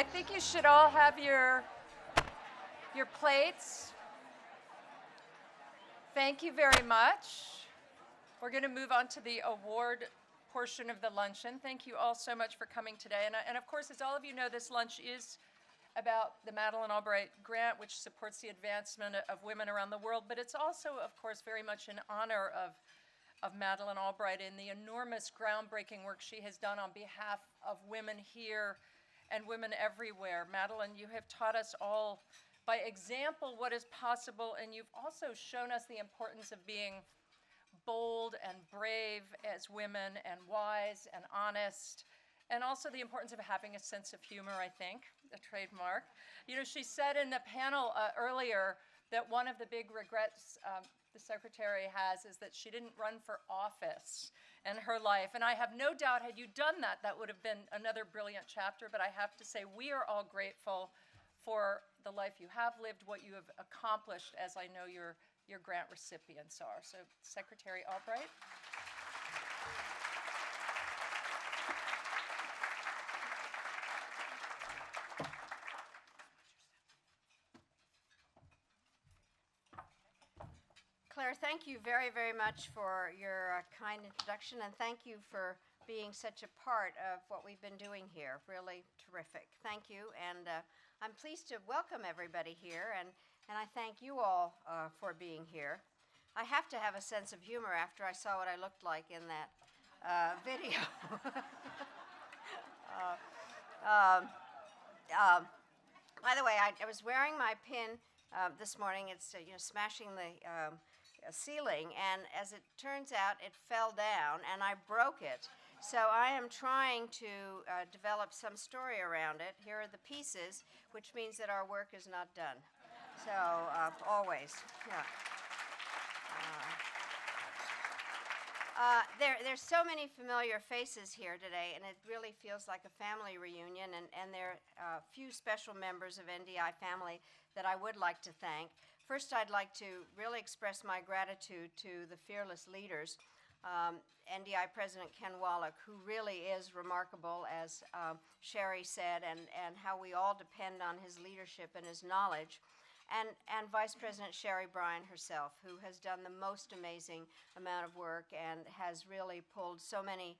I think you should all have your plates. Thank you very much. We're going to move on to the award portion of the luncheon. Thank you all so much for coming today. And of course, as all of you know, this lunch is about the Madeleine Albright Grant, which supports the advancement of women around the world. But it's also, of course, very much in honor of Madeleine Albright and the enormous groundbreaking work she has done on behalf of women here and women everywhere. Madeleine, you have taught us all by example what is possible, and you've also shown us the importance of being bold and brave as women and wise and honest, and also the importance of having a sense of humor, I think, a trademark. You know, she said in the panel earlier that one of the big regrets the secretary has is that she didn't run for office in her life. And I have no doubt, had you done that, that would have been another brilliant chapter. But I have to say, we are all grateful for the life you have lived, what you have accomplished, as I know your grant recipients are. So, Secretary Albright. Claire, thank you very, very much for your kind introduction, and thank you for being such a part of what we've been doing here. Really terrific. Thank you, and I'm pleased to welcome everybody here, and I thank you all for being here. I have to have a sense of humor after I saw what I looked like in that video. By the way, I was wearing my pin this morning. It's smashing the ceiling, and as it turns out, it fell down, and I broke it. So I am trying to develop some story around it. Here are the pieces, which means that our work is not done. So always, yeah. There's so many familiar faces here today, and it really feels like a family reunion, and there are a few special members of NDI family that I would like to thank. First, I'd like to really express my gratitude to the fearless leaders, NDI President Ken Wallach, who really is remarkable, as Sherry said, and how we all depend on his leadership and his knowledge. And Vice President Sherry Bryan herself, who has done the most amazing amount of work and has really pulled so many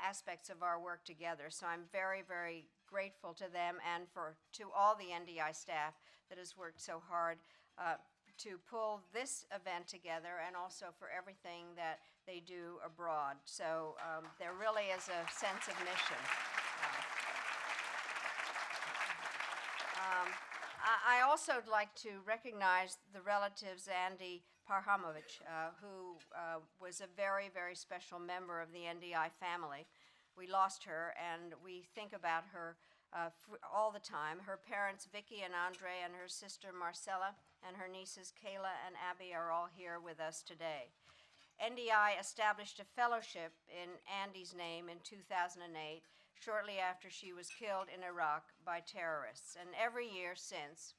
aspects of our work together. So I'm very, very grateful to them and to all the NDI staff that has worked so hard to pull this event together, and also for everything that they do abroad. So there really is a sense of mission. I also would like to recognize the relatives Andy Parhamovich, who was a very, very special member of the NDI family. We lost her, and we think about her all the time. Her parents, Vicky and Andre, and her sister Marcella, and her nieces Kayla and Abby are all here with us today. NDI established a fellowship in Andy's name in 2008, shortly after she was killed in Iraq by terrorists. And every year since,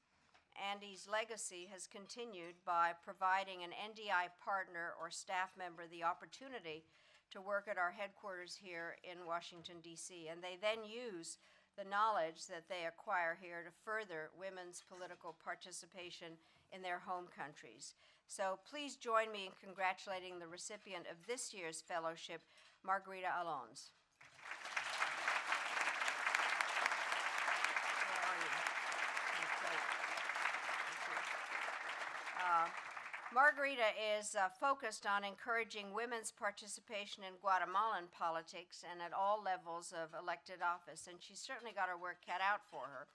Andy's legacy has continued by providing an NDI partner or staff member the opportunity to work at our headquarters here in Washington, D.C. And they then use the knowledge that they acquire here to further women's political participation in their home countries. So please join me in congratulating the recipient of this year's fellowship, Margarita Alons. Margarita is focused on encouraging women's participation in Guatemalan politics and at all levels of elected office, and she's certainly got her work cut out for her.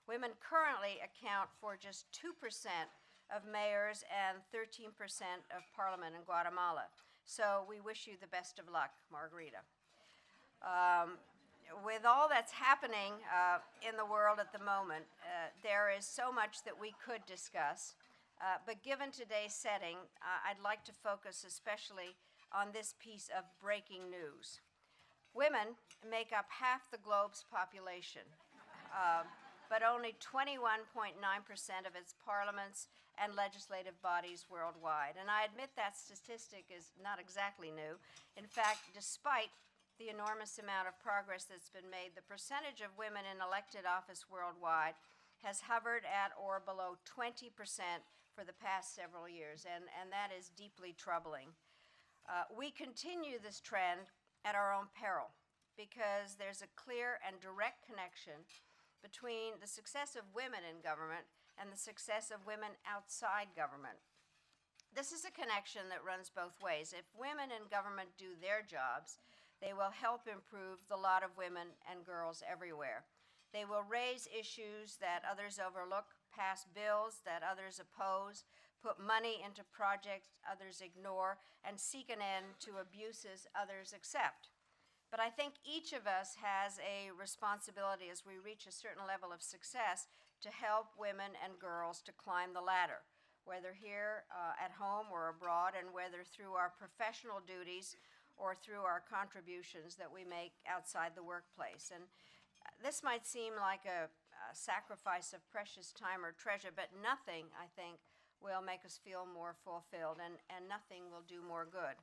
Women currently account for just 2% of mayors and 13% of parliament in Guatemala. So we wish you the best of luck, Margarita. With all that's happening in the world at the moment, there is so much that we could discuss. But given today's setting, I'd like to focus especially on this piece of breaking news. Women make up half the globe's population, but only 21.9% of its parliaments and legislative bodies worldwide. And I admit that statistic is not exactly new. In fact, despite the enormous amount of progress that's been made, the percentage of women in elected office worldwide has hovered at or below 20% for the past several years, and that is deeply troubling. We continue this trend at our own peril because there's a clear and direct connection between the success of women in government and the success of women outside government. This is a connection that runs both ways. If women in government do their jobs, they will help improve the lot of women and girls everywhere. They will raise issues that others overlook, pass bills that others oppose, put money into projects others ignore, and seek an end to abuses others accept. But I think each of us has a responsibility as we reach a certain level of success to help women and girls to climb the ladder, whether here at home or abroad, and whether through our professional duties or through our contributions that we make outside the workplace. And this might seem like a sacrifice of precious time or treasure, but nothing, I think, will make us feel more fulfilled, and nothing will do more good.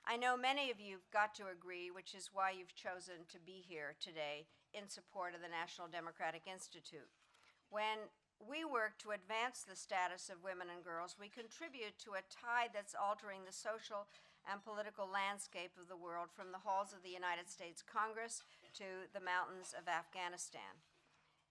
I know many of you've got to agree, which is why you've chosen to be here today in support of the National Democratic Institute. When we work to advance the status of women and girls, we contribute to a tide that's altering the social and political landscape of the world, from the halls of the United States Congress to the mountains of Afghanistan.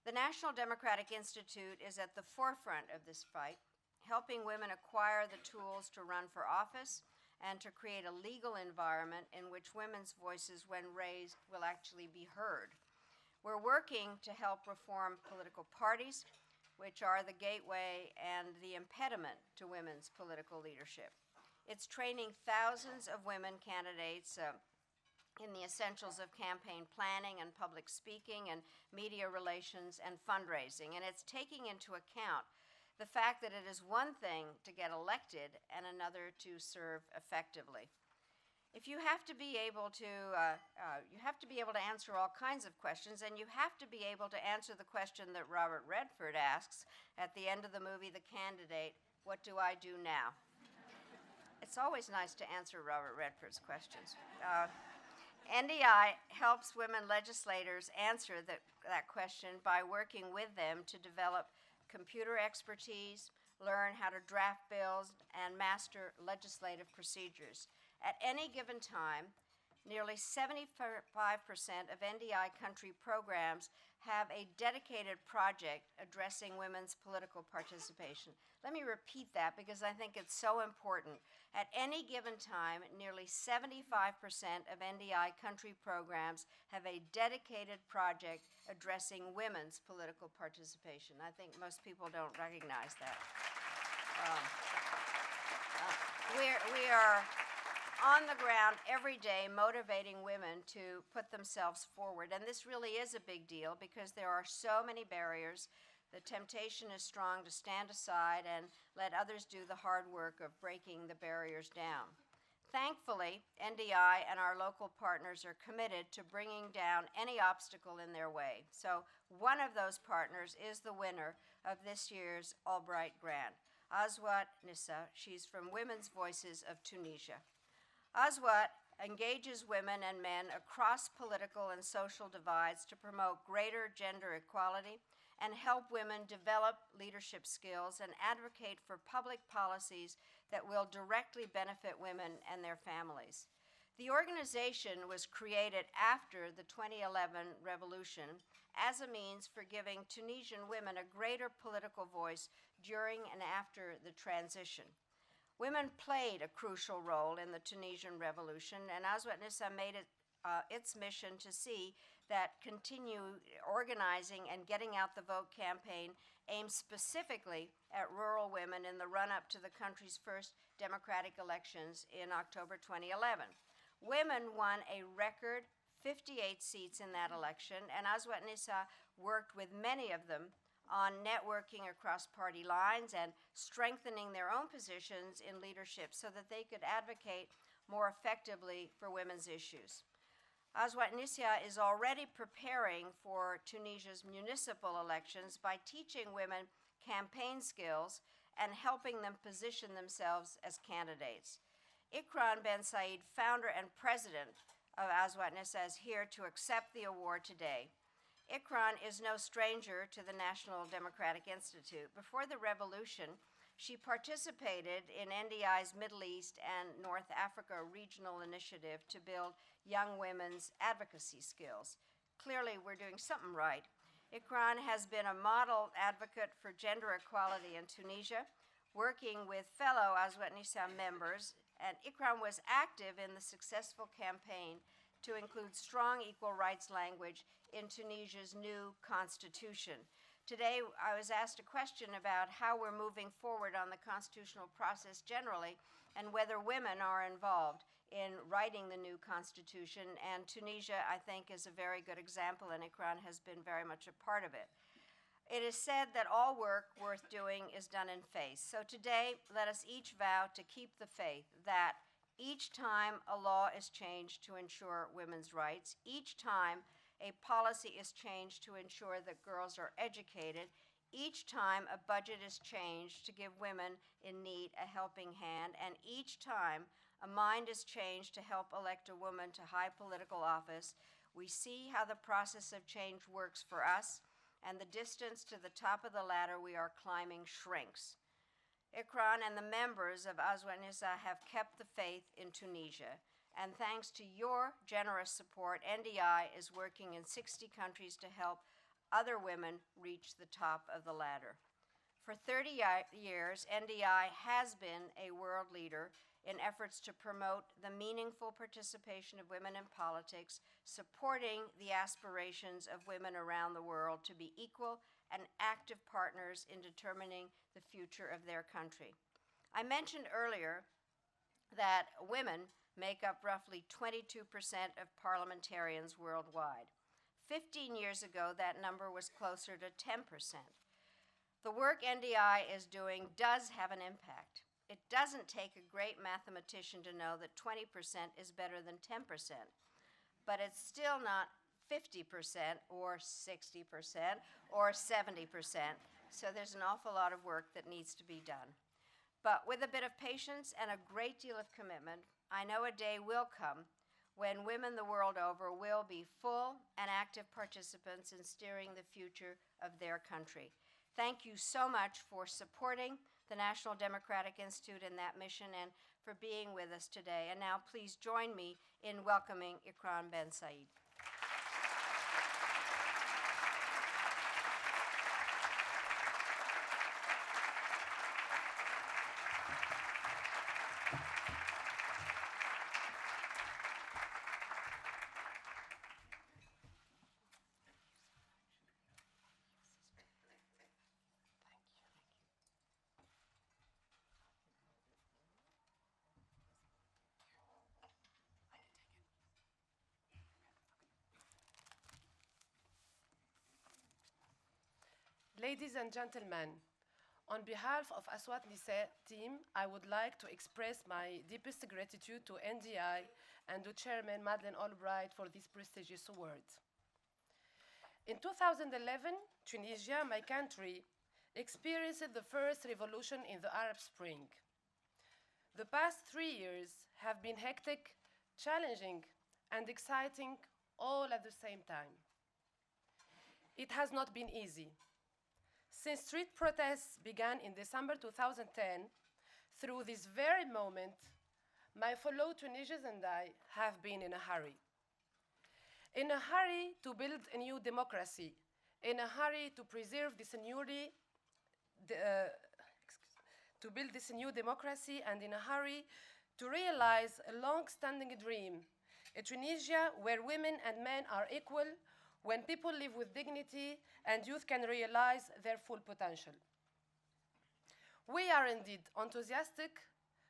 The National Democratic Institute is at the forefront of this fight, helping women acquire the tools to run for office and to create a legal environment in which women's voices, when raised, will actually be heard. We're working to help reform political parties, which are the gateway and the impediment to women's political leadership. It's training thousands of women candidates in the essentials of campaign planning and public speaking and media relations and fundraising. And it's taking into account the fact that it is one thing to get elected and another to serve effectively. If you have to be able to, answer all kinds of questions, and you have to be able to answer the question that Robert Redford asks at the end of the movie, The Candidate, what do I do now? It's always nice to answer Robert Redford's questions. NDI helps women legislators answer that question by working with them to develop computer expertise, learn how to draft bills, and master legislative procedures. At any given time, nearly 75% of NDI country programs have a dedicated project addressing women's political participation. Let me repeat that because I think it's so important. At any given time, nearly 75% of NDI country programs have a dedicated project addressing women's political participation. I think most people don't recognize that. We are on the ground every day motivating women to put themselves forward. And this really is a big deal because there are so many barriers. The temptation is strong to stand aside and let others do the hard work of breaking the barriers down. Thankfully, NDI and our local partners are committed to bringing down any obstacle in their way. So one of those partners is the winner of this year's Albright Grant, Aswat Nisaa. She's from Women's Voices of Tunisia. Aswat engages women and men across political and social divides to promote greater gender equality and help women develop leadership skills and advocate for public policies that will directly benefit women and their families. The organization was created after the 2011 revolution as a means for giving Tunisian women a greater political voice during and after the transition. Women played a crucial role in the Tunisian revolution, and Aswat Nisaa made it its mission to see that continue organizing and getting out the vote campaign aimed specifically at rural women in the run-up to the country's first democratic elections in October 2011. Women won a record 58 seats in that election, and Aswat Nisaa worked with many of them on networking across party lines and strengthening their own positions in leadership so that they could advocate more effectively for women's issues. Aswat Nisaa is already preparing for Tunisia's municipal elections by teaching women campaign skills and helping them position themselves as candidates. Ikram Ben Said, founder and president of Aswat Nisaa is here to accept the award today. Ikran is no stranger to the National Democratic Institute. Before the revolution, she participated in NDI's Middle East and North Africa regional initiative to build young women's advocacy skills. Clearly, we're doing something right. Ikran has been a model advocate for gender equality in Tunisia, working with fellow Aswat Nisaa members, and Ikran was active in the successful campaign to include strong equal rights language in Tunisia's new constitution. Today, I was asked a question about how we're moving forward on the constitutional process generally and whether women are involved in writing the new constitution. And Tunisia, I think, is a very good example, and Ikran has been very much a part of it. It is said that all work worth doing is done in faith. So today, let us each vow to keep the faith that each time a law is changed to ensure women's rights, each time a policy is changed to ensure that girls are educated, each time a budget is changed to give women in need a helping hand, and each time a mind is changed to help elect a woman to high political office, we see how the process of change works for us, and the distance to the top of the ladder we are climbing shrinks. Ikran and the members of Aswat Nisaa have kept the faith in Tunisia. And thanks to your generous support, NDI is working in 60 countries to help other women reach the top of the ladder. For 30 years, NDI has been a world leader in efforts to promote the meaningful participation of women in politics, supporting the aspirations of women around the world to be equal and active partners in determining the future of their country. I mentioned earlier that women make up roughly 22% of parliamentarians worldwide. 15 years ago, that number was closer to 10%. The work NDI is doing does have an impact. It doesn't take a great mathematician to know that 20% is better than 10%, but it's still not 50% or 60% or 70%, so there's an awful lot of work that needs to be done. But with a bit of patience and a great deal of commitment, I know a day will come when women the world over will be full and active participants in steering the future of their country. Thank you so much for supporting the National Democratic Institute in that mission and for being with us today. And now please join me in welcoming Ikran Ben Said. Ladies and gentlemen, on behalf of Aswat Nisaa team, I would like to express my deepest gratitude to NDI and to Chairman Madeleine Albright for this prestigious award. In 2011, Tunisia, my country, experienced the first revolution in the Arab Spring. The past 3 years have been hectic, challenging, and exciting all at the same time. It has not been easy. Since street protests began in December 2010, through this very moment, my fellow Tunisians and I have been in a hurry. In a hurry to build a new democracy, in a hurry to preserve this to build this new democracy, and in a hurry to realize a long-standing dream, a Tunisia where women and men are equal, when people live with dignity and youth can realize their full potential. We are indeed enthusiastic,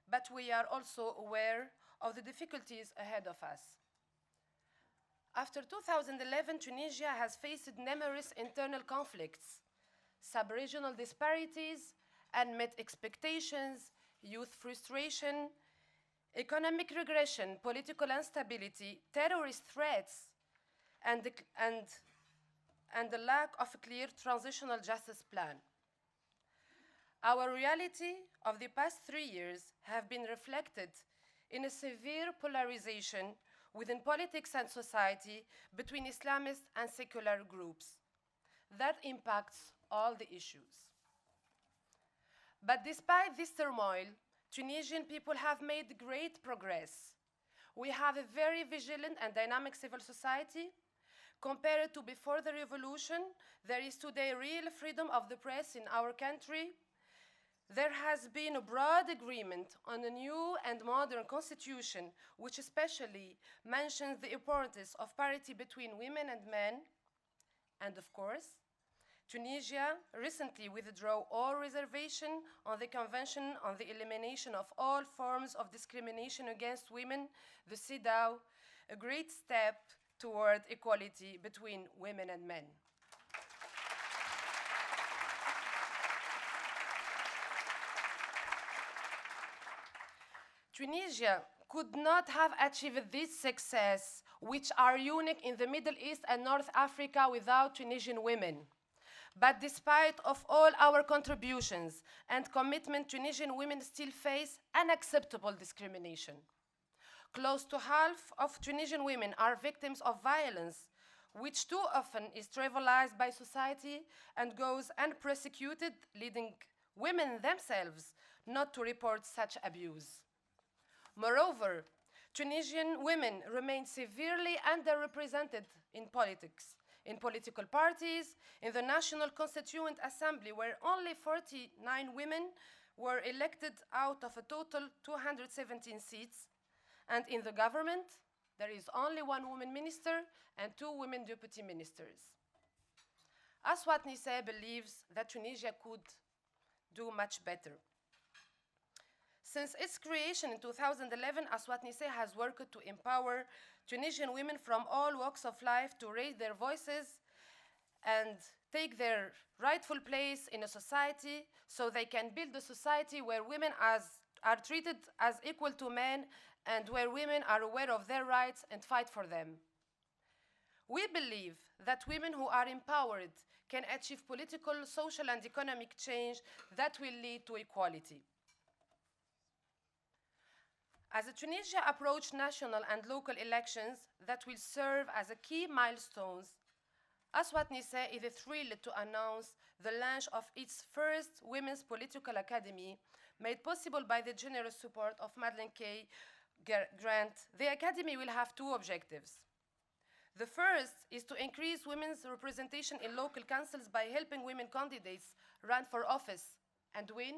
but we are also aware of the difficulties ahead of us. After 2011, Tunisia has faced numerous internal conflicts, sub-regional disparities, unmet expectations, youth frustration, economic regression, political instability, terrorist threats, and the lack of a clear transitional justice plan. Our reality of the past 3 years have been reflected in a severe polarization within politics and society, between Islamist and secular groups. That impacts all the issues. But despite this turmoil, Tunisian people have made great progress. We have a very vigilant and dynamic civil society. Compared to before the revolution, there is today real freedom of the press in our country. There has been a broad agreement on a new and modern constitution, which especially mentions the importance of parity between women and men. And of course, Tunisia recently withdrew all reservation on the Convention on the Elimination of All Forms of Discrimination Against Women, the CEDAW, a great step toward equality between women and men. Tunisia could not have achieved this success, which are unique in the Middle East and North Africa, without Tunisian women. But despite of all our contributions and commitment, Tunisian women still face unacceptable discrimination. Close to half of Tunisian women are victims of violence, which too often is trivialized by society and goes unprosecuted, leading women themselves not to report such abuse. Moreover, Tunisian women remain severely underrepresented in politics, in political parties, in the National Constituent Assembly, where only 49 women were elected out of a total 217 seats, and in the government, there is only one woman minister and 2 women deputy ministers. Aswat Nisaa believes that Tunisia could do much better. Since its creation in 2011, Aswat Nisaa has worked to empower Tunisian women from all walks of life to raise their voices and take their rightful place in a society so they can build a society where women are treated as equal to men and where women are aware of their rights and fight for them. We believe that women who are empowered can achieve political, social, and economic change that will lead to equality. As Tunisia approaches national and local elections that will serve as a key milestones, Aswat Nisaa is thrilled to announce the launch of its first Women's Political Academy, made possible by the generous support of Madeleine Grant. The Academy will have 2 objectives. The first is to increase women's representation in local councils by helping women candidates run for office and win.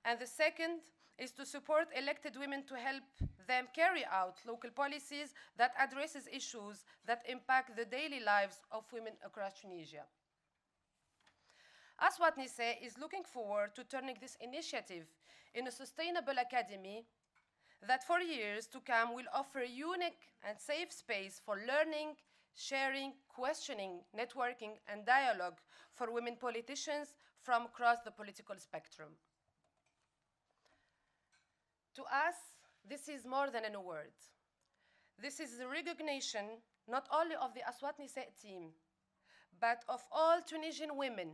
And the second is to support elected women to help them carry out local policies that addresses issues that impact the daily lives of women across Tunisia. Aswat Nisaa is looking forward to turning this initiative in a sustainable academy that for years to come will offer a unique and safe space for learning, sharing, questioning, networking, and dialogue for women politicians from across the political spectrum. To us, this is more than an award. This is the recognition not only of the Aswat Nisaa team, but of all Tunisian women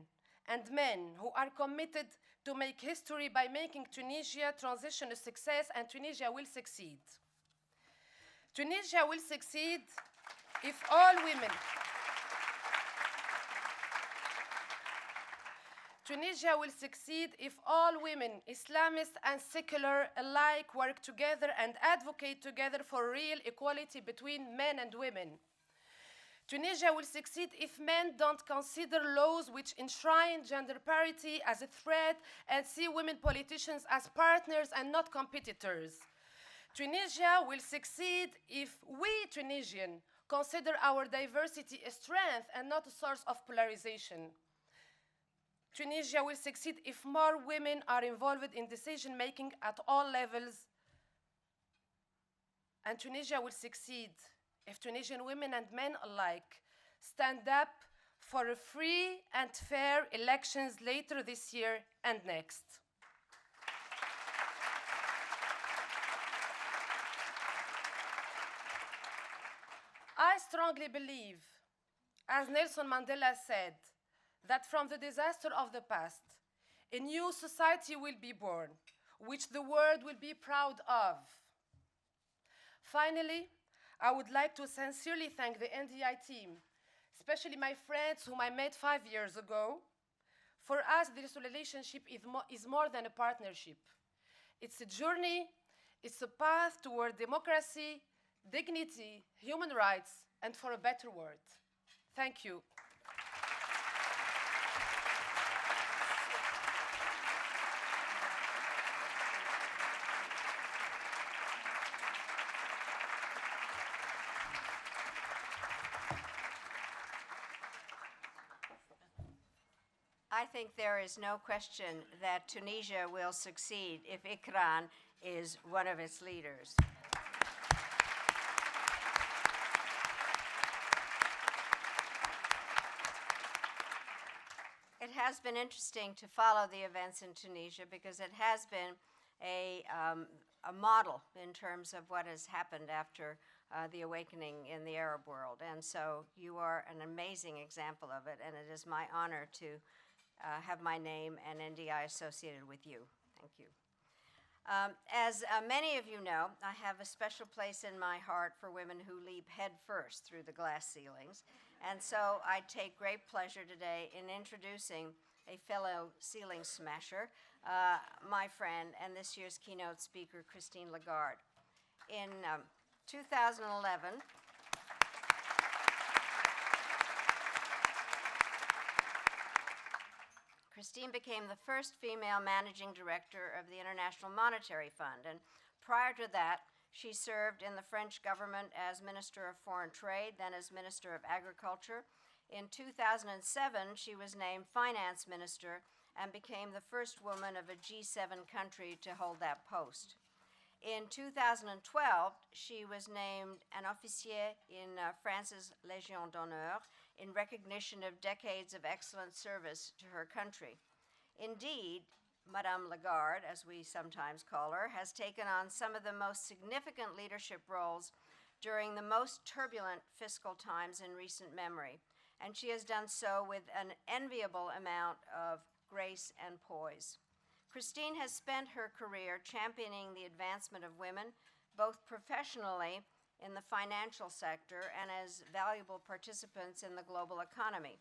and men who are committed to make history by making Tunisia transition a success, and Tunisia will succeed. Tunisia will succeed if all women Tunisia will succeed if all women, Islamist and secular alike, work together and advocate together for real equality between men and women. Tunisia will succeed if men don't consider laws which enshrine gender parity as a threat and see women politicians as partners and not competitors. Tunisia will succeed if we Tunisians consider our diversity a strength and not a source of polarization. Tunisia will succeed if more women are involved in decision-making at all levels. And Tunisia will succeed if Tunisian women and men alike stand up for a free and fair elections later this year and next. I strongly believe, as Nelson Mandela said, that from the disaster of the past, a new society will be born, which the world will be proud of. Finally, I would like to sincerely thank the NDI team, especially my friends whom I met 5 years ago. For us, this relationship is more than a partnership. It's a journey, it's a path toward democracy, dignity, human rights, and for a better world. Thank you. I think there is no question that Tunisia will succeed if Ikran is one of its leaders. It has been interesting to follow the events in Tunisia because it has been a model in terms of what has happened after the awakening in the Arab world. And so you are an amazing example of it, and it is my honor to have my name and NDI associated with you. Thank you. As many of you know, I have a special place in my heart for women who leap head first through the glass ceilings. And so I take great pleasure today in introducing a fellow ceiling smasher, my friend and this year's keynote speaker, Christine Lagarde. In 2011, Christine became the first female managing director of the International Monetary Fund, and prior to that, she served in the French government as Minister of Foreign Trade, then as Minister of Agriculture. In 2007, she was named Finance Minister and became the first woman of a G7 country to hold that post. In 2012, she was named an officier in France's Légion d'honneur in recognition of decades of excellent service to her country. Indeed, Madame Lagarde, as we sometimes call her, has taken on some of the most significant leadership roles during the most turbulent fiscal times in recent memory, and she has done so with an enviable amount of grace and poise. Christine has spent her career championing the advancement of women, both professionally in the financial sector and as valuable participants in the global economy.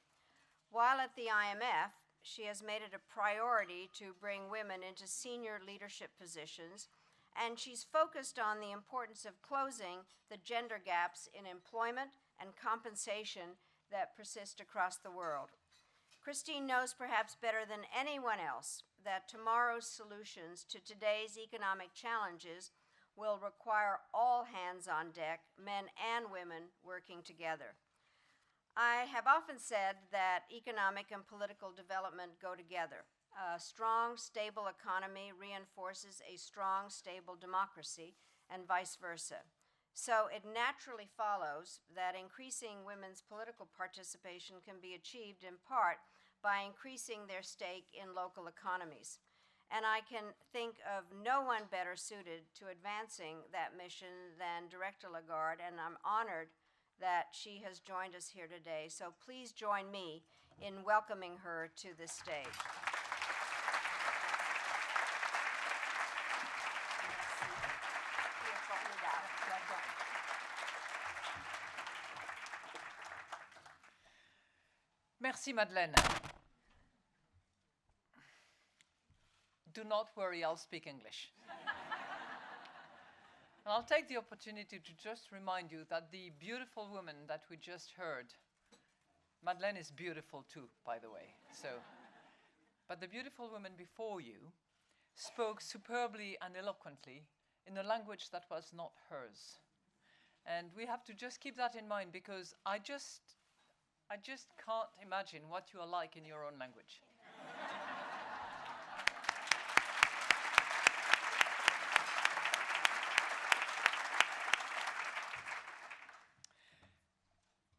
While at the IMF, she has made it a priority to bring women into senior leadership positions, and she's focused on the importance of closing the gender gaps in employment and compensation that persist across the world. Christine knows perhaps better than anyone else that tomorrow's solutions to today's economic challenges will require all hands on deck, men and women working together. I have often said that economic and political development go together. A strong, stable economy reinforces a strong, stable democracy, and vice versa. So it naturally follows that increasing women's political participation can be achieved in part by increasing their stake in local economies. And I can think of no one better suited to advancing that mission than Director Lagarde, and I'm honored that she has joined us here today. So please join me in welcoming her to this stage. Merci, Madeleine. Do not worry, I'll speak English. And I'll take the opportunity to just remind you that the beautiful woman that we just heard, Madeleine is beautiful too, by the way. But the beautiful woman before you spoke superbly and eloquently in a language that was not hers. And we have to just keep that in mind, because I just can't imagine what you are like in your own language.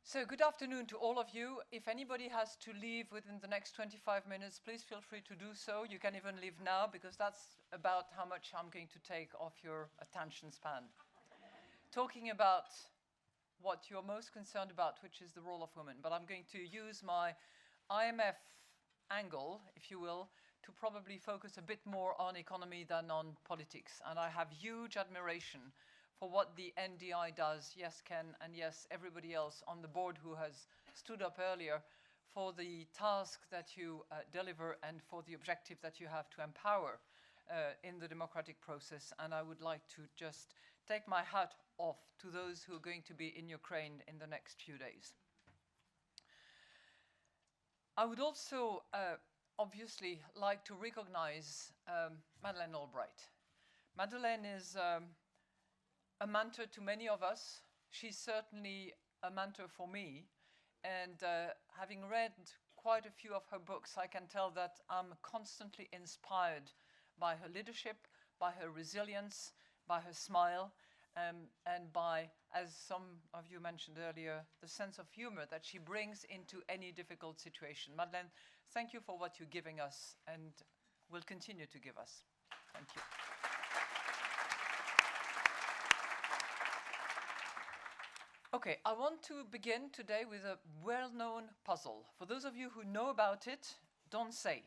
So good afternoon to all of you. If anybody has to leave within the next 25 minutes, please feel free to do so. You can even leave now, because that's about how much I'm going to take off your attention span. Talking about what you're most concerned about, which is the role of women. But I'm going to use my IMF angle, if you will, to probably focus a bit more on economy than on politics. And I have huge admiration for what the NDI does, yes, Ken, and yes, everybody else on the board who has stood up earlier, for the task that you deliver and for the objective that you have to empower in the democratic process. And I would like to just take my hat off to those who are going to be in Ukraine in the next few days. I would also obviously like to recognize Madeleine Albright. Madeleine is a mentor to many of us. She's certainly a mentor for me. And having read quite a few of her books, I can tell that I'm constantly inspired by her leadership, by her resilience, by her smile, and by, as some of you mentioned earlier, the sense of humor that she brings into any difficult situation. Madeleine, thank you for what you're giving us and will continue to give us. Thank you. Okay, I want to begin today with a well-known puzzle. For those of you who know about it, don't say.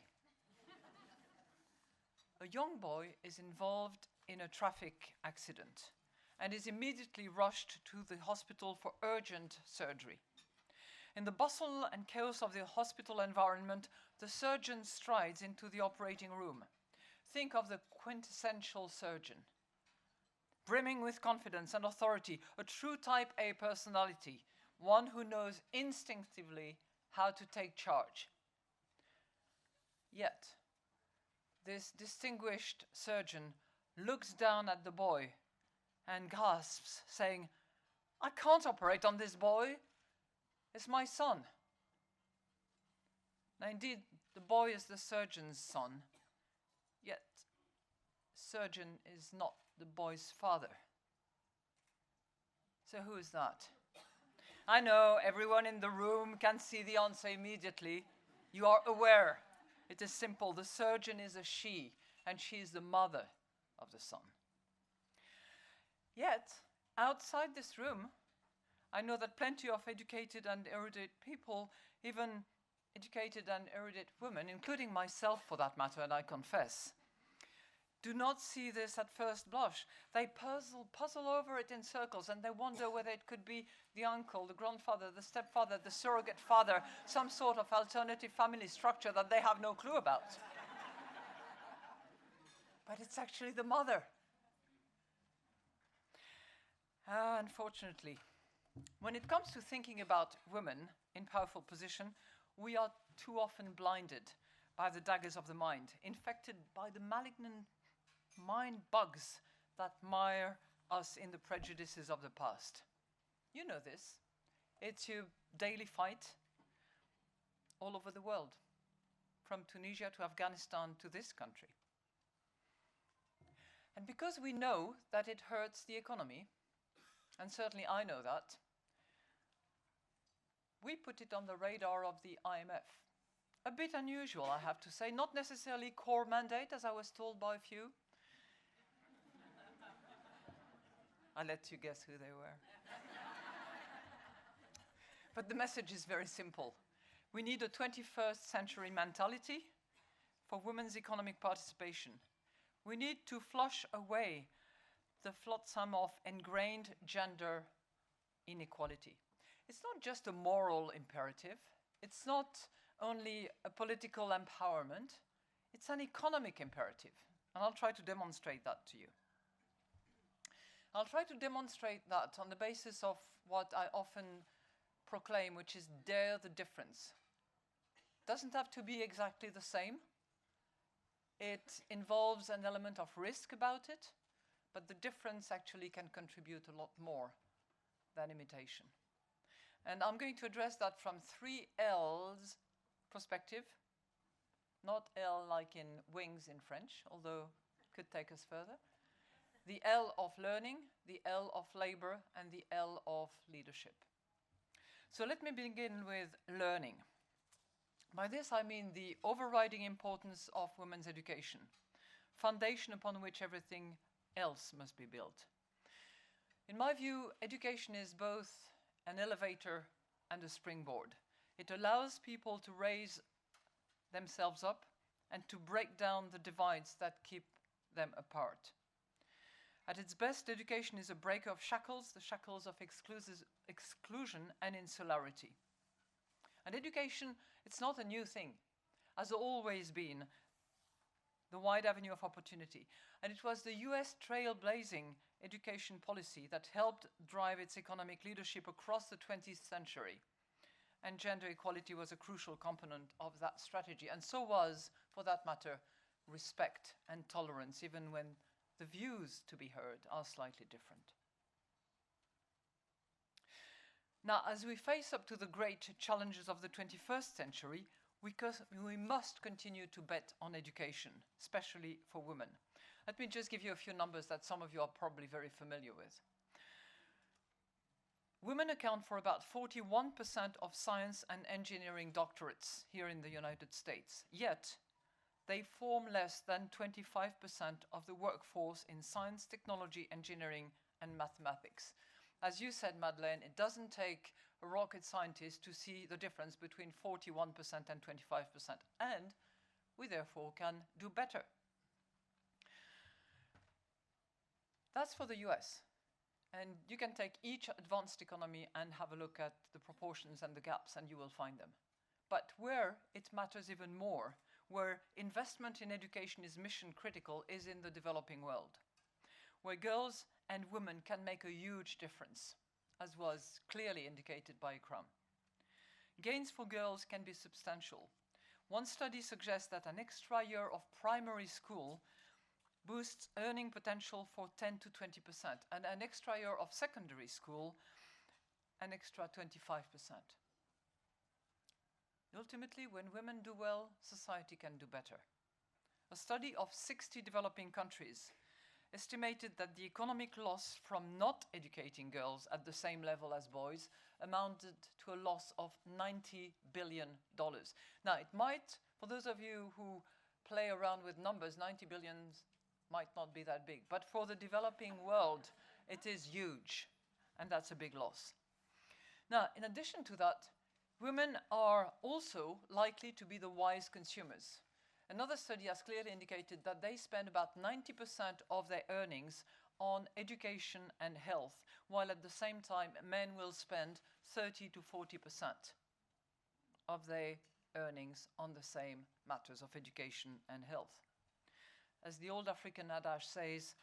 A young boy is involved in a traffic accident and is immediately rushed to the hospital for urgent surgery. In the bustle and chaos of the hospital environment, the surgeon strides into the operating room. Think of the quintessential surgeon. Brimming with confidence and authority, a true type A personality, one who knows instinctively how to take charge. Yet, this distinguished surgeon looks down at the boy and gasps, saying, "I can't operate on this boy. It's my son." Now, indeed, the boy is the surgeon's son, yet the surgeon is not the boy's father. So who is that? I know everyone in the room can see the answer immediately. You are aware. It is simple. The surgeon is a she, and she is the mother of the son. Yet, outside this room, I know that plenty of educated and erudite people, even educated and erudite women, including myself for that matter, and I confess, do not see this at first blush. They puzzle over it in circles, and they wonder whether it could be the uncle, the grandfather, the stepfather, the surrogate father, some sort of alternative family structure that they have no clue about. But it's actually the mother. Unfortunately, when it comes to thinking about women in powerful position, we are too often blinded by the daggers of the mind, infected by the malignant mind bugs that mire us in the prejudices of the past. You know this. It's your daily fight all over the world, from Tunisia to Afghanistan to this country. And because we know that it hurts the economy, and certainly I know that, we put it on the radar of the IMF. A bit unusual, I have to say, not necessarily core mandate, as I was told by a few. I'll let you guess who they were. But the message is very simple. We need a 21st century mentality for women's economic participation. We need to flush away the flotsam of ingrained gender inequality. It's not just a moral imperative. It's not only a political empowerment. It's an economic imperative. And I'll try to demonstrate that to you. I'll try to demonstrate that on the basis of what I often proclaim, which is dare the difference. Doesn't have to be exactly the same. It involves an element of risk about it, but the difference actually can contribute a lot more than imitation. And I'm going to address that from 3 L's perspective, not L like in wings in French, although it could take us further. The L of learning, the L of labor, and the L of leadership. So let me begin with learning. By this I mean the overriding importance of women's education, foundation upon which everything else must be built. In my view, education is both an elevator and a springboard. It allows people to raise themselves up and to break down the divides that keep them apart. At its best, education is a breaker of shackles, the shackles of exclusion and insularity. And education, it's not a new thing, has always been the wide avenue of opportunity. And it was the US trailblazing education policy that helped drive its economic leadership across the 20th century. And gender equality was a crucial component of that strategy. And so was, for that matter, respect and tolerance, even when the views to be heard are slightly different. Now, as we face up to the great challenges of the 21st century, we must continue to bet on education, especially for women. Let me just give you a few numbers that some of you are probably very familiar with. Women account for about 41% of science and engineering doctorates here in the United States, yet they form less than 25% of the workforce in science, technology, engineering, and mathematics. As you said, Madeleine, it doesn't take a rocket scientist to see the difference between 41% and 25%, and we therefore can do better. That's for the US. And you can take each advanced economy and have a look at the proportions and the gaps, and you will find them. But where it matters even more, where investment in education is mission critical, is in the developing world, where girls and women can make a huge difference, as was clearly indicated by Ikram. Gains for girls can be substantial. One study suggests that an extra year of primary school boosts earning potential for 10 to 20%, and an extra year of secondary school, an extra 25%. Ultimately, when women do well, society can do better. A study of 60 developing countries estimated that the economic loss from not educating girls at the same level as boys amounted to a loss of $90 billion. Now, it might, for those of you who play around with numbers, 90 billion might not be that big, but for the developing world, it is huge, and that's a big loss. Now, in addition to that, women are also likely to be the wise consumers. Another study has clearly indicated that they spend about 90% of their earnings on education and health, while at the same time men will spend 30 to 40% of their earnings on the same matters of education and health. As the old African adage says,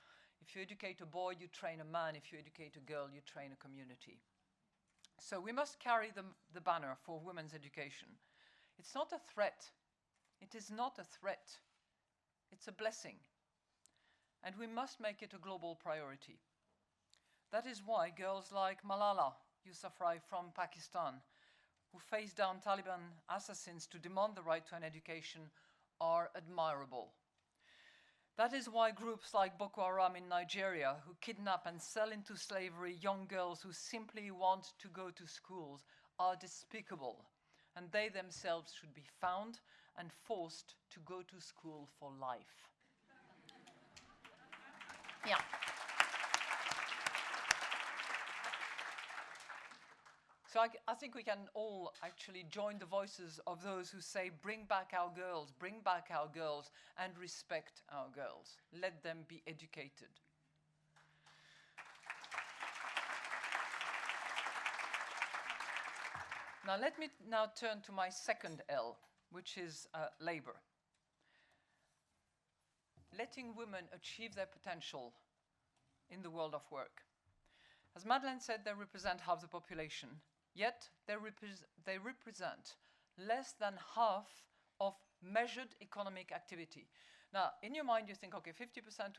if you educate a boy, you train a man. If you educate a girl, you train a community. So we must carry the banner for women's education. It's not a threat. It is not a threat. It's a blessing. And we must make it a global priority. That is why girls like Malala Yousafzai from Pakistan, who faced down Taliban assassins to demand the right to an education, are admirable. That is why groups like Boko Haram in Nigeria, who kidnap and sell into slavery young girls who simply want to go to schools, are despicable, and they themselves should be found and forced to go to school for life. Yeah. So I think we can all actually join the voices of those who say, bring back our girls, and respect our girls. Let them be educated. Now let me now turn to my second L, which is labor. Letting women achieve their potential in the world of work. As Madeleine said, they represent half the population. Yet they represent less than half of measured economic activity. Now, in your mind, you think, okay, 50%, 25%,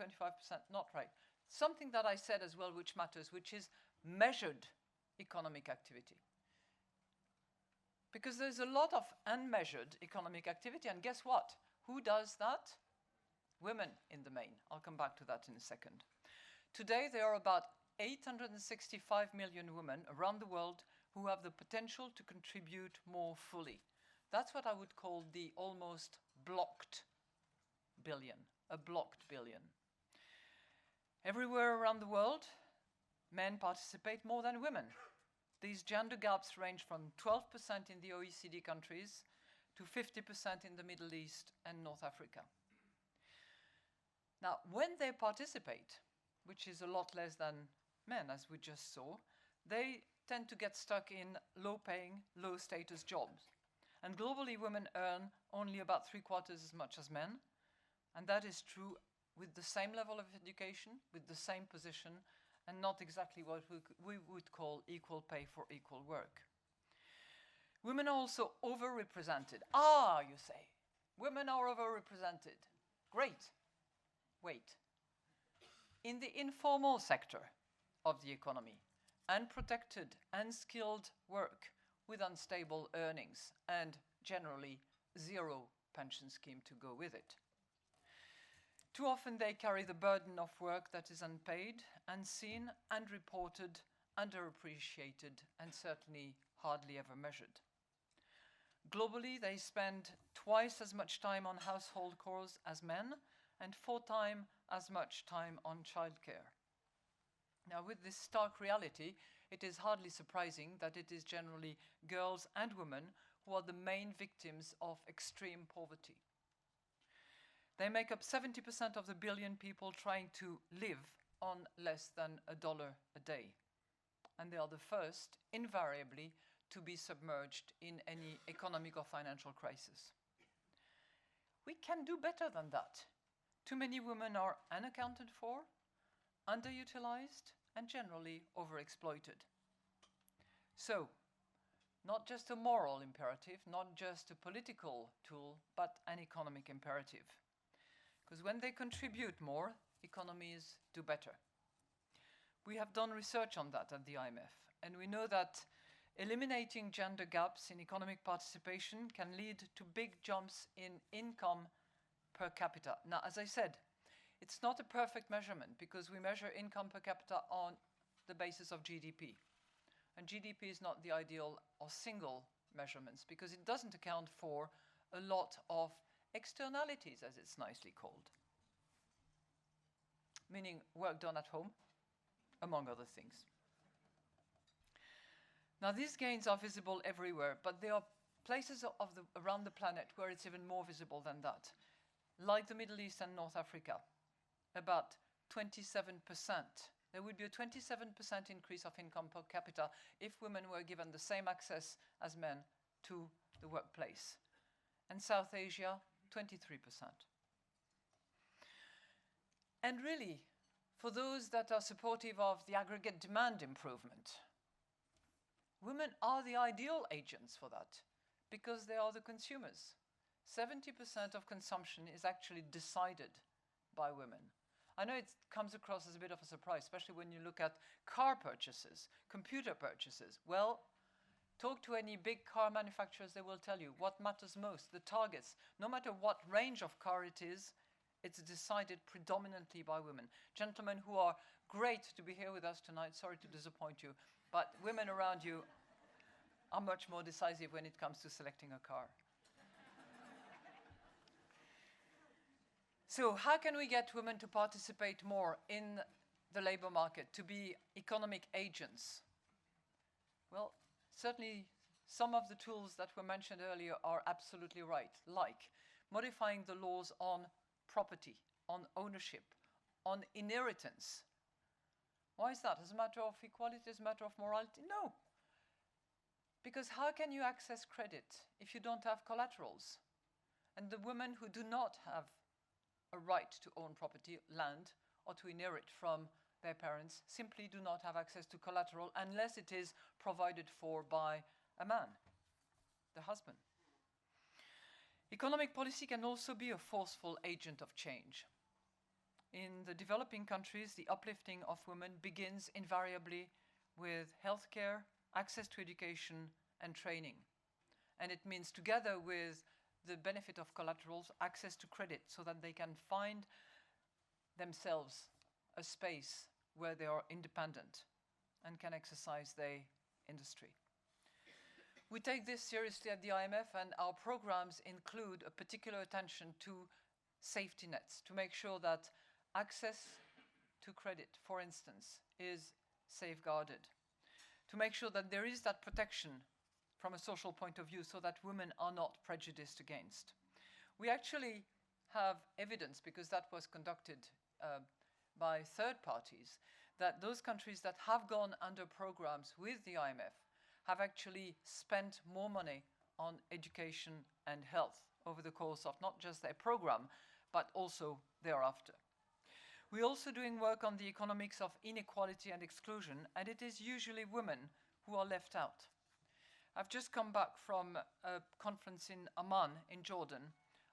not right. Something that I said as well, which matters, which is measured economic activity. Because there's a lot of unmeasured economic activity, and guess what? Who does that? Women in the main. I'll come back to that in a second. Today, there are about 865 million women around the world who have the potential to contribute more fully. That's what I would call the almost blocked billion, a blocked billion. Everywhere around the world, men participate more than women. These gender gaps range from 12% in the OECD countries to 50% in the Middle East and North Africa. Now, when they participate, which is a lot less than men, as we just saw, they tend to get stuck in low-paying, low-status jobs. And globally, women earn only about 3/4 as much as men, and that is true with the same level of education, with the same position, and not exactly what we would call equal pay for equal work. Women are also overrepresented. Ah, you say, women are overrepresented. Great. Wait. In the informal sector of the economy, unprotected, unskilled work with unstable earnings and generally zero pension scheme to go with it. Too often they carry the burden of work that is unpaid, unseen, unreported, underappreciated, and certainly hardly ever measured. Globally, they spend twice as much time on household chores as men and 4 times as much time on childcare. Now, with this stark reality, it is hardly surprising that it is generally girls and women who are the main victims of extreme poverty. They make up 70% of the billion people trying to live on less than $1 a day. And they are the first, invariably, to be submerged in any economic or financial crisis. We can do better than that. Too many women are unaccounted for, underutilized, and generally overexploited. So, not just a moral imperative, not just a political tool, but an economic imperative. Because when they contribute more, economies do better. We have done research on that at the IMF, and we know that eliminating gender gaps in economic participation can lead to big jumps in income per capita. Now, as I said, it's not a perfect measurement because we measure income per capita on the basis of GDP. And GDP is not the ideal or single measurements because it doesn't account for a lot of externalities, as it's nicely called, meaning work done at home, among other things. Now, these gains are visible everywhere, but there are places around the planet where it's even more visible than that, like the Middle East and North Africa, about 27%. There would be a 27% increase of income per capita if women were given the same access as men to the workplace. And South Asia, 23%. And really, for those that are supportive of the aggregate demand improvement, women are the ideal agents for that because they are the consumers. 70% of consumption is actually decided by women. I know it comes across as a bit of a surprise, especially when you look at car purchases, computer purchases. Well, talk to any big car manufacturers, they will tell you what matters most, the targets. No matter what range of car it is, it's decided predominantly by women. Gentlemen who are great to be here with us tonight, sorry to disappoint you, but women around you are much more decisive when it comes to selecting a car. So how can we get women to participate more in the labor market, to be economic agents? Well, certainly some of the tools that were mentioned earlier are absolutely right, like modifying the laws on property, on ownership, on inheritance. Why is that? As a matter of equality, as a matter of morality? No. Because how can you access credit if you don't have collaterals? And the women who do not have a right to own property, land, or to inherit from their parents simply do not have access to collateral unless it is provided for by a man, the husband. Economic policy can also be a forceful agent of change. In the developing countries, the uplifting of women begins invariably with healthcare, access to education, and training. And it means, together with the benefit of collaterals, access to credit so that they can find themselves a space where they are independent and can exercise their industry. We take this seriously at the IMF, and our programs include a particular attention to safety nets to make sure that access to credit, for instance, is safeguarded, to make sure that there is that protection from a social point of view so that women are not prejudiced against. We actually have evidence, because that was conducted by third parties that those countries that have gone under programs with the IMF have actually spent more money on education and health over the course of not just their program, but also thereafter. We're also doing work on the economics of inequality and exclusion, and it is usually women who are left out. I've just come back from a conference in Amman in Jordan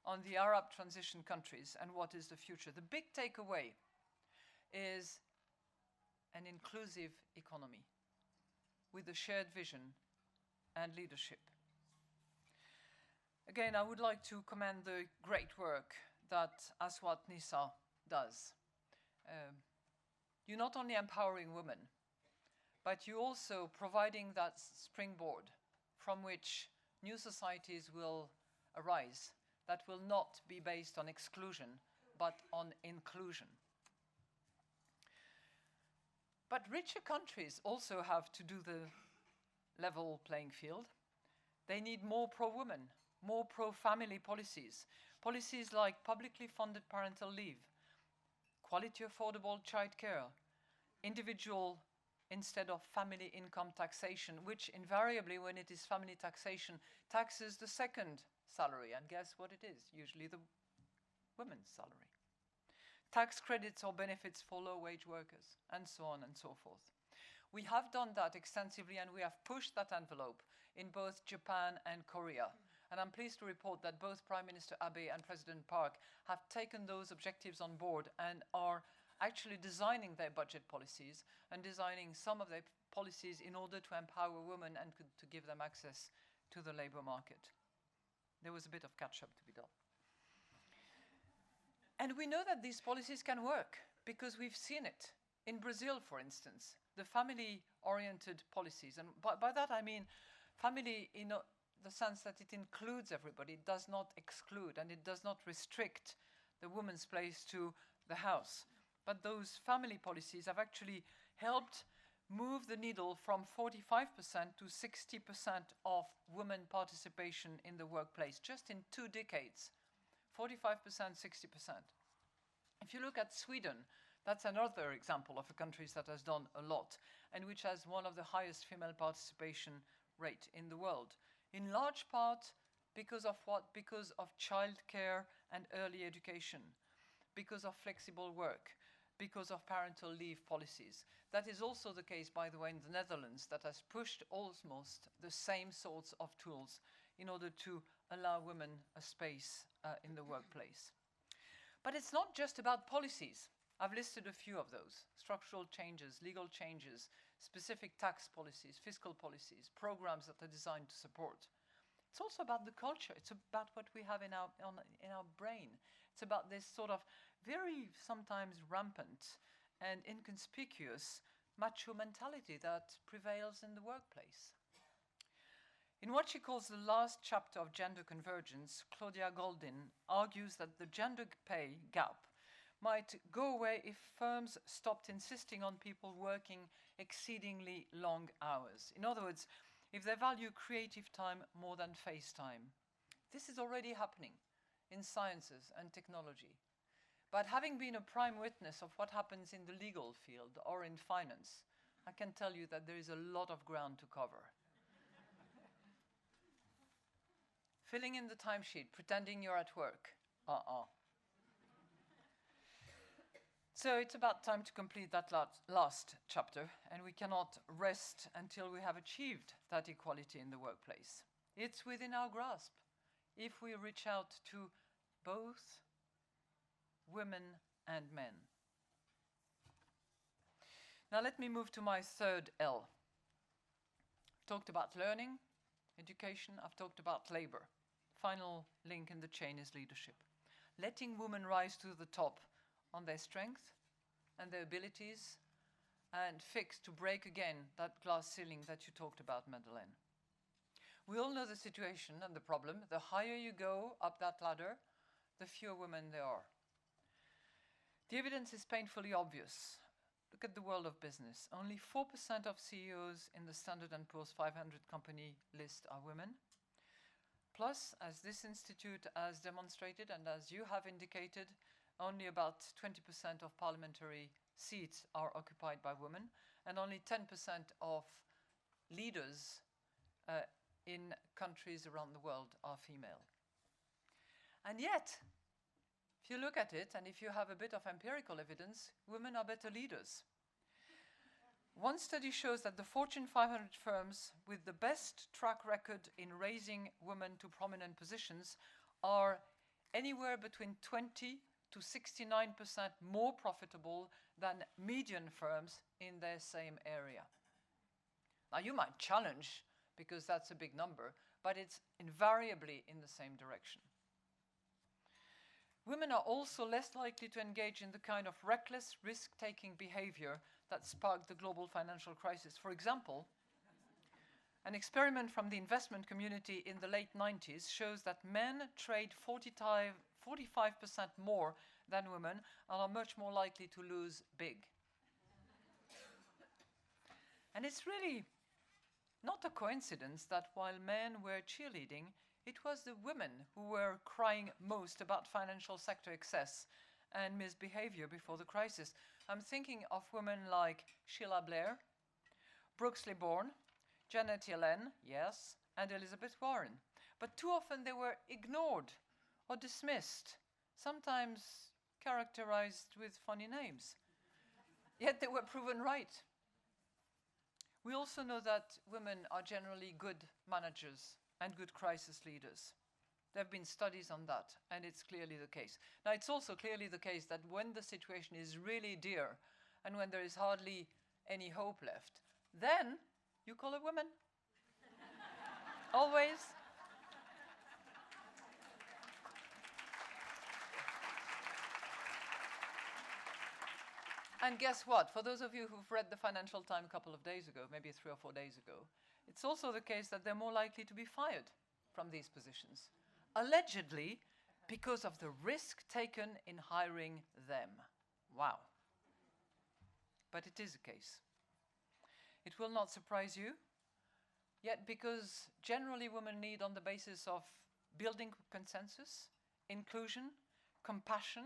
on the Arab transition countries and what is the future. The big takeaway is an inclusive economy with a shared vision and leadership. Again, I would like to commend the great work that Aswat Nisaa does. You're not only empowering women, but you're also providing that springboard from which new societies will arise that will not be based on exclusion, but on inclusion. But richer countries also have to do the level playing field. They need more pro-women, more pro-family policies, policies like publicly funded parental leave, quality affordable childcare, individual instead of family income taxation, which invariably, when it is family taxation, taxes the second salary. And guess what it is? Usually the woman's salary. Tax credits or benefits for low-wage workers, and so on and so forth. We have done that extensively, and we have pushed that envelope in both Japan and Korea. And I'm pleased to report that both Prime Minister Abe and President Park have taken those objectives on board and are actually designing their budget policies and designing some of their policies in order to empower women and to give them access to the labor market. There was a bit of catch-up to be done. And we know that these policies can work because we've seen it. In Brazil, for instance, the family-oriented policies, and by that I mean family in the sense that it includes everybody, it does not exclude, and it does not restrict the woman's place to the house. But those family policies have actually helped move the needle from 45% to 60% of women participation in the workplace, just in 2 decades. 45%, 60%. If you look at Sweden, that's another example of a country that has done a lot and which has one of the highest female participation rate in the world. In large part because of what? Because of childcare and early education, because of flexible work, because of parental leave policies. That is also the case, by the way, in the Netherlands, that has pushed almost the same sorts of tools in order to allow women a space in the workplace. But it's not just about policies. I've listed a few of those: structural changes, legal changes, specific tax policies, fiscal policies, programs that are designed to support. It's also about the culture. It's about what we have in our brain. It's about this sort of very sometimes rampant and inconspicuous macho mentality that prevails in the workplace. In what she calls the last chapter of gender convergence, Claudia Goldin argues that the gender pay gap might go away if firms stopped insisting on people working exceedingly long hours. In other words, if they value creative time more than face time. This is already happening in sciences and technology. But having been a prime witness of what happens in the legal field or in finance, I can tell you that there is a lot of ground to cover. Filling in the timesheet, pretending you're at work. So it's about time to complete that last chapter, and we cannot rest until we have achieved that equality in the workplace. It's within our grasp if we reach out to both women and men. Now let me move to my third L. I've talked about learning, education, I've talked about labor. Final link in the chain is leadership. Letting women rise to the top on their strength and their abilities, and fix to break again that glass ceiling that you talked about, Madeleine. We all know the situation and the problem. The higher you go up that ladder, the fewer women there are. The evidence is painfully obvious. Look at the world of business. Only 4% of CEOs in the Standard & Poor's 500 company list are women. Plus, as this institute has demonstrated and as you have indicated, only about 20% of parliamentary seats are occupied by women, and only 10% of leaders in countries around the world are female. And yet, if you look at it, and if you have a bit of empirical evidence, women are better leaders. One study shows that the Fortune 500 firms with the best track record in raising women to prominent positions are anywhere between 20 to 69% more profitable than median firms in their same area. Now, you might challenge, because that's a big number, but it's invariably in the same direction. Women are also less likely to engage in the kind of reckless, risk-taking behavior that sparked the global financial crisis. For example, an experiment from the investment community in the late 90s shows that men trade 45% more than women and are much more likely to lose big. And it's really not a coincidence that while men were cheerleading, it was the women who were crying most about financial sector excess and misbehavior before the crisis. I'm thinking of women like Sheila Blair, Brooks Liborn, Janet Yellen, yes, and Elizabeth Warren. But too often they were ignored or dismissed, sometimes characterized with funny names. Yet they were proven right. We also know that women are generally good managers and good crisis leaders. There have been studies on that, and it's clearly the case. Now, it's also clearly the case that when the situation is really dear and when there is hardly any hope left, then you call a woman. Always. And guess what? For those of you who've read the Financial Times a couple of days ago, maybe 3 or 4 days ago, it's also the case that they're more likely to be fired from these positions, allegedly because of the risk taken in hiring them. Wow. But it is a case. It will not surprise you, yet because generally women lead on the basis of building consensus, inclusion, compassion,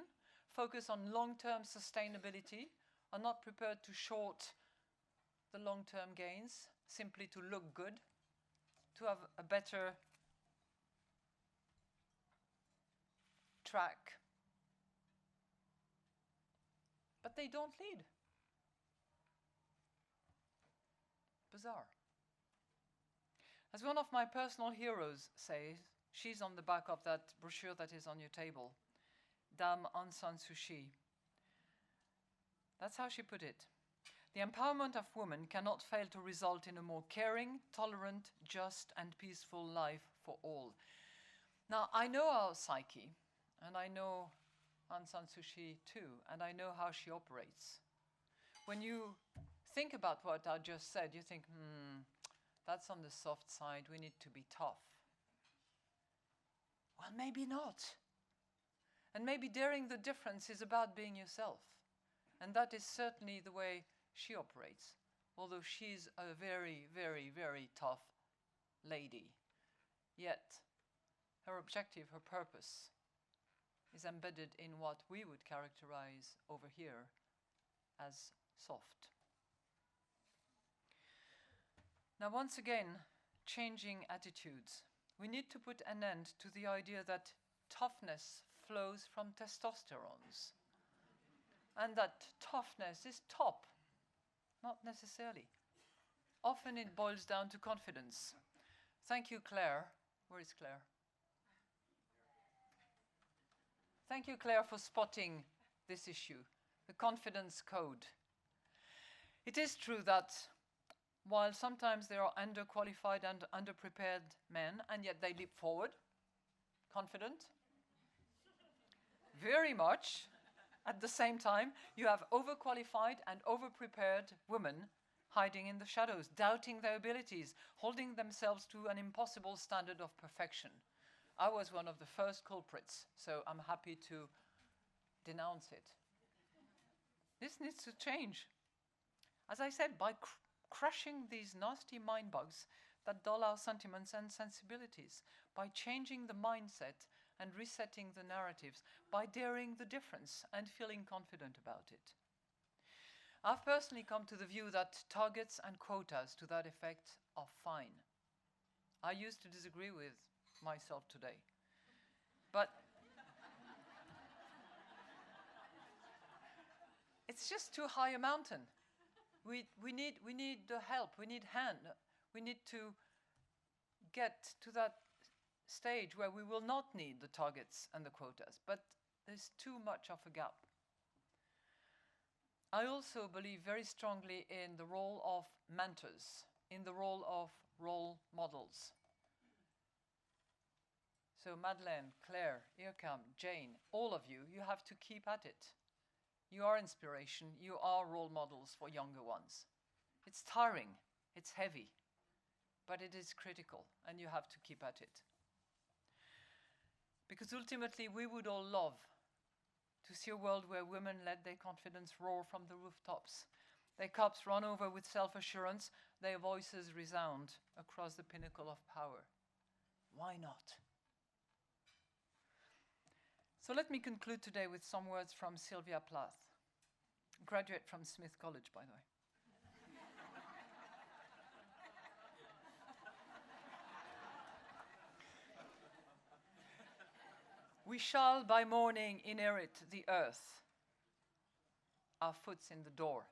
focus on long-term sustainability, are not prepared to short the long-term gains simply to look good, to have a better track. But they don't lead. Bizarre. As one of my personal heroes says, she's on the back of that brochure that is on your table, Dame Aung San Suu Kyi. That's how she put it. The empowerment of women cannot fail to result in a more caring, tolerant, just, and peaceful life for all. Now, I know our psyche, and I know Aung San Suu Kyi too, and I know how she operates. When you think about what I just said, you think, that's on the soft side, we need to be tough. Well, maybe not. And maybe daring the difference is about being yourself. And that is certainly the way she operates, although she's a very, very, very tough lady. Yet, her objective, her purpose, is embedded in what we would characterize over here as soft. Now, once again, changing attitudes. We need to put an end to the idea that toughness flows from testosterones, and that toughness is top. Not necessarily. Often it boils down to confidence. Thank you, Claire. Where is Claire? Thank you, Claire, for spotting this issue, the confidence code. It is true that while sometimes there are underqualified and underprepared men, and yet they leap forward, confident, very much. At the same time, you have overqualified and overprepared women hiding in the shadows, doubting their abilities, holding themselves to an impossible standard of perfection. I was one of the first culprits, so I'm happy to denounce it. This needs to change. As I said, by crushing these nasty mind bugs that dull our sentiments and sensibilities, by changing the mindset and resetting the narratives by daring the difference and feeling confident about it. I've personally come to the view that targets and quotas to that effect are fine. I used to disagree with myself today, but it's just too high a mountain. We need the help, we need hand, we need to get to that stage where we will not need the targets and the quotas, but there's too much of a gap. I also believe very strongly in the role of mentors, in the role of role models. So Madeleine, Claire, Irkam, Jane, all of you, you have to keep at it. You are inspiration, you are role models for younger ones. It's tiring, it's heavy, but it is critical, and you have to keep at it. Because ultimately, we would all love to see a world where women let their confidence roar from the rooftops, their cups run over with self-assurance, their voices resound across the pinnacle of power. Why not? So let me conclude today with some words from Sylvia Plath, graduate from Smith College, by the way. We shall by morning inherit the earth, our foot's in the door.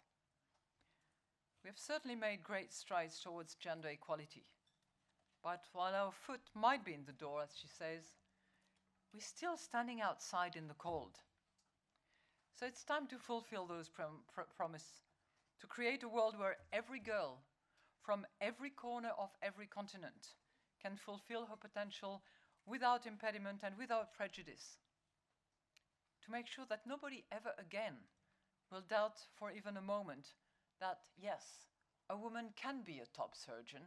We have certainly made great strides towards gender equality. But while our foot might be in the door, as she says, we're still standing outside in the cold. So it's time to fulfill those promises, to create a world where every girl from every corner of every continent can fulfill her potential without impediment and without prejudice. To make sure that nobody ever again will doubt for even a moment that, yes, a woman can be a top surgeon,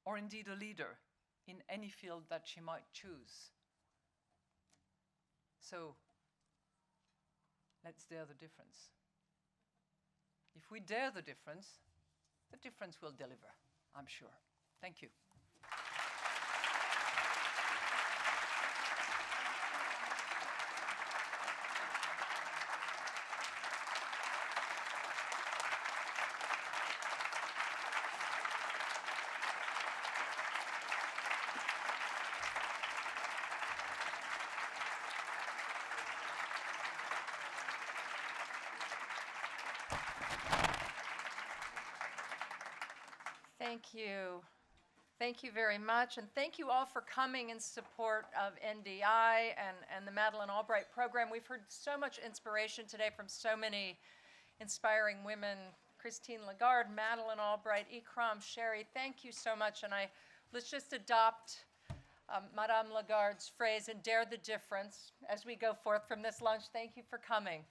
or indeed a leader in any field that she might choose. So, let's dare the difference. If we dare the difference will deliver, I'm sure. Thank you. Thank you. Thank you very much. And thank you all for coming in support of NDI and the Madeleine Albright program. We've heard so much inspiration today from so many inspiring women. Christine Lagarde, Madeleine Albright, Ikram, Sherry, thank you so much. And let's just adopt Madame Lagarde's phrase and dare the difference as we go forth from this lunch. Thank you for coming.